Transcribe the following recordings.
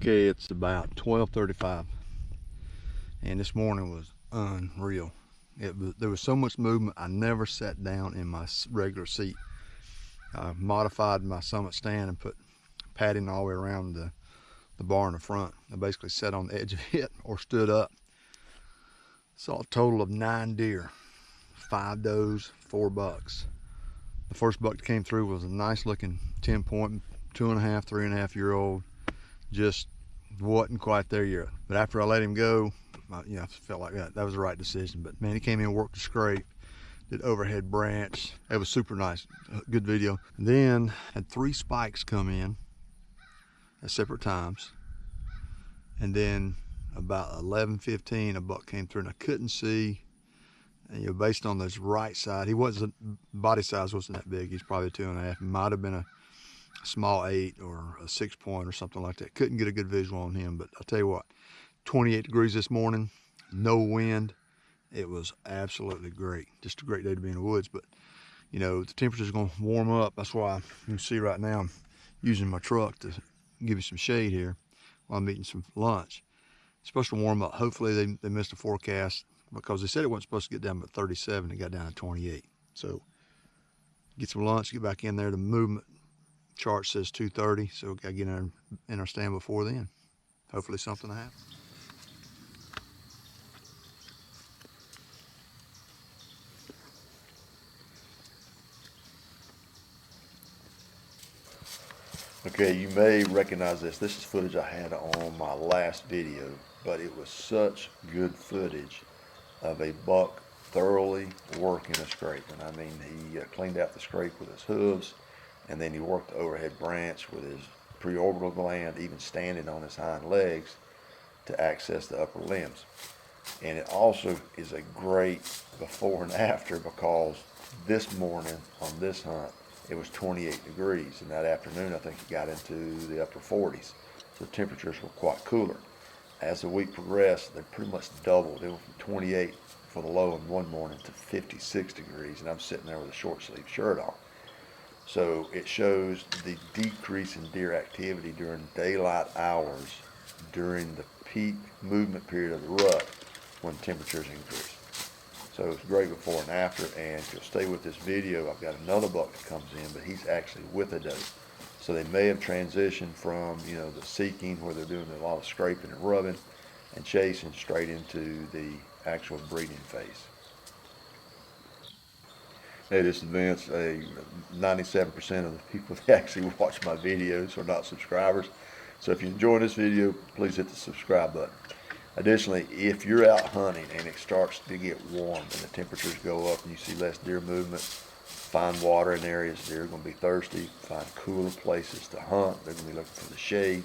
Okay, it's about 12:35, and this morning was unreal. There was so much movement. I never sat down in my regular seat. I modified my Summit stand and put padding all the way around the bar in the front. I basically sat on the edge of it or stood up. Saw a total of 9 deer, 5 does, 4 bucks. The first buck that came through was a nice looking 10-point, 2.5, 3.5 year old. Just wasn't quite there yet. But after I let him go, I felt like that was the right decision. But man, he came in and worked the scrape, did overhead branch. It was super nice, good video. And then had 3 spikes come in at separate times. And then about 11:15, a buck came through, and I couldn't see. And, based on this right side, he wasn't, body size wasn't that big. He's probably 2.5. It might have been a small 8 or a 6-point or something like that. Couldn't get a good visual on him, but I'll tell you what, 28 degrees this morning, no wind. It was absolutely great. Just a great day to be in the woods. But the temperature's going to warm up. That's why you can see right now I'm using my truck to give you some shade here while I'm eating some lunch. It's supposed to warm up. Hopefully they missed the forecast, because they said it wasn't supposed to get down but 37. It got down to 28. So get some lunch, get back in there. The movement chart says 2:30, so we gotta get in our stand before then. Hopefully something will happen. Okay, you may recognize this. This is footage I had on my last video, but it was such good footage of a buck thoroughly working a scrape. And I mean, he cleaned out the scrape with his hooves, and then he worked the overhead branch with his preorbital gland, even standing on his hind legs to access the upper limbs. And it also is a great before and after, because this morning on this hunt, it was 28 degrees, and that afternoon I think it got into the upper 40s. So temperatures were quite cooler. As the week progressed, they pretty much doubled. They went from 28 for the low in one morning to 56 degrees, and I'm sitting there with a short sleeve shirt on. So it shows the decrease in deer activity during daylight hours during the peak movement period of the rut when temperatures increase. So it's great before and after. And if you'll stay with this video, I've got another buck that comes in, but he's actually with a doe. So they may have transitioned from the seeking, where they're doing a lot of scraping and rubbing and chasing, straight into the actual breeding phase. Hey, this event's 97% of the people that actually watch my videos are not subscribers. So if you're enjoying this video, please hit the subscribe button. Additionally, if you're out hunting and it starts to get warm and the temperatures go up and you see less deer movement, find water in areas deer are going to be thirsty, find cooler places to hunt. They're going to be looking for the shade,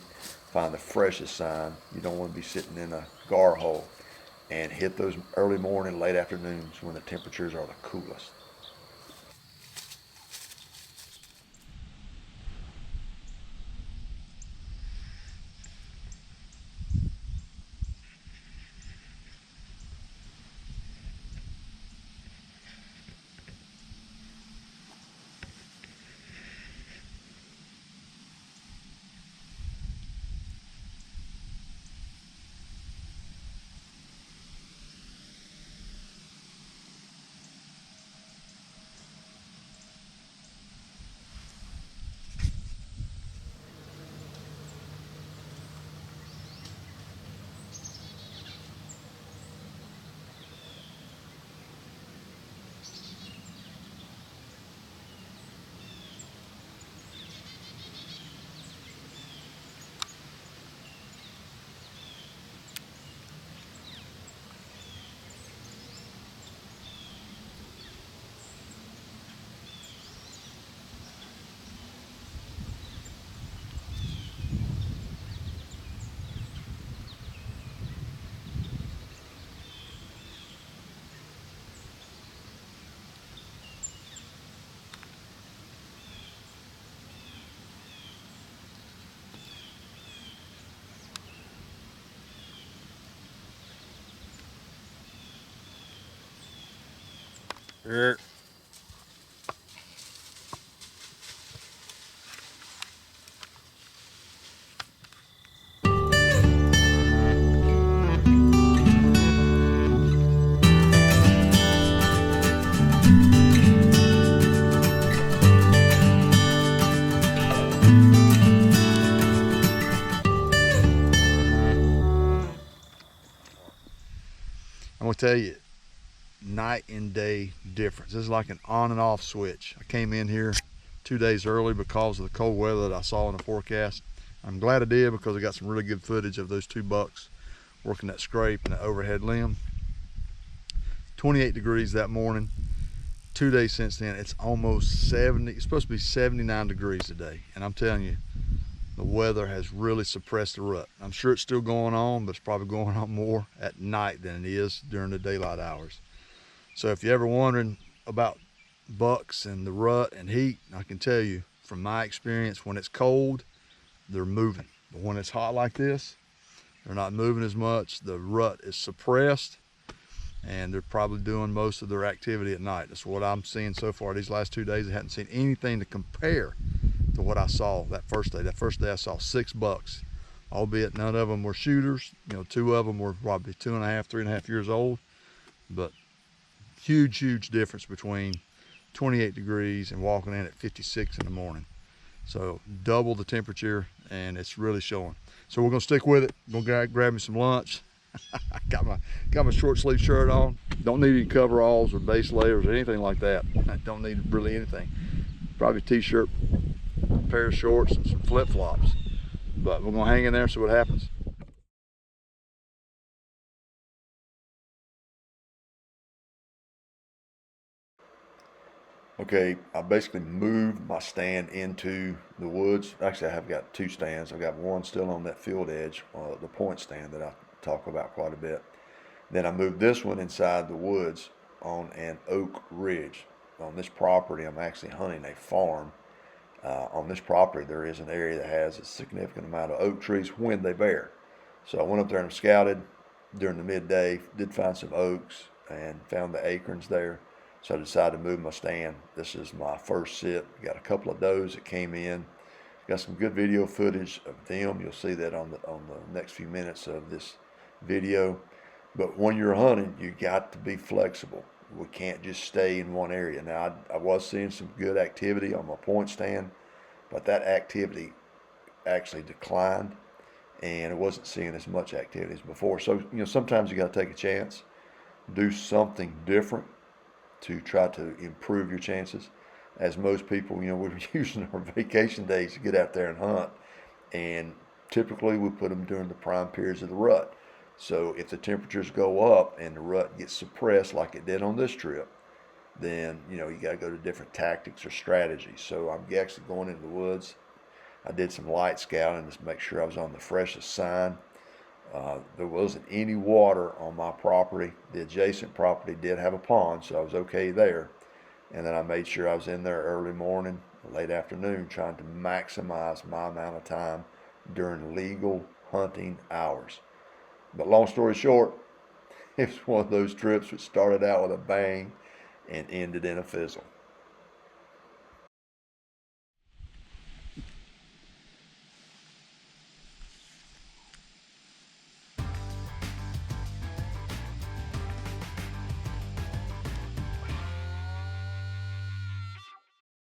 find the freshest sign. You don't want to be sitting in a gar hole, and hit those early morning, late afternoons when the temperatures are the coolest. tell you, night and day difference. This is like an on and off switch. I came in here 2 days early because of the cold weather that I saw in the forecast. I'm glad I did, because I got some really good footage of those 2 bucks working that scrape and that overhead limb. 28 degrees that morning. 2 days since then, it's almost 70. It's supposed to be 79 degrees today, and I'm telling you, the weather has really suppressed the rut. I'm sure it's still going on, but it's probably going on more at night than it is during the daylight hours. So if you're ever wondering about bucks and the rut and heat, I can tell you from my experience, when it's cold, they're moving. But when it's hot like this, they're not moving as much. The rut is suppressed, and they're probably doing most of their activity at night. That's what I'm seeing so far these last 2 days. I hadn't seen anything to compare to what I saw that first day. That first day I saw 6 bucks, albeit none of them were shooters. 2 of them were probably 2.5, 3.5 years old. But huge difference between 28 degrees and walking in at 56 in the morning. So double the temperature, and it's really showing. So we're gonna stick with it. I'm gonna grab me some lunch. I got my short sleeve shirt on. Don't need any coveralls or base layers or anything like that. I don't need really anything. Probably a t-shirt, a pair of shorts, and some flip-flops. But we're gonna hang in there, see what happens. Okay, I basically moved my stand into the woods. Actually, I have got 2 stands. I've got one still on that field edge, the point stand that I talk about quite a bit. Then I moved this one inside the woods on an oak ridge. On this property, I'm actually hunting a farm. On this property, there is an area that has a significant amount of oak trees when they bear. So I went up there and scouted during the midday, did find some oaks and found the acorns there. So I decided to move my stand. This is my first sit. Got a couple of does that came in. Got some good video footage of them. You'll see that on the next few minutes of this video. But when you're hunting, you got to be flexible. We can't just stay in one area. Now, I was seeing some good activity on my point stand, but that activity actually declined, and I wasn't seeing as much activity as before. So, sometimes you got to take a chance, do something different to try to improve your chances. As most people, we're using our vacation days to get out there and hunt, and typically we put them during the prime periods of the rut. So if the temperatures go up and the rut gets suppressed like it did on this trip, then you got to go to different tactics or strategies. So I'm actually going into the woods. I did some light scouting to make sure I was on the freshest sign. There wasn't any water on my property. The adjacent property did have a pond, so I was okay there. And then I made sure I was in there early morning, late afternoon, trying to maximize my amount of time during legal hunting hours. But long story short, it was one of those trips that started out with a bang and ended in a fizzle.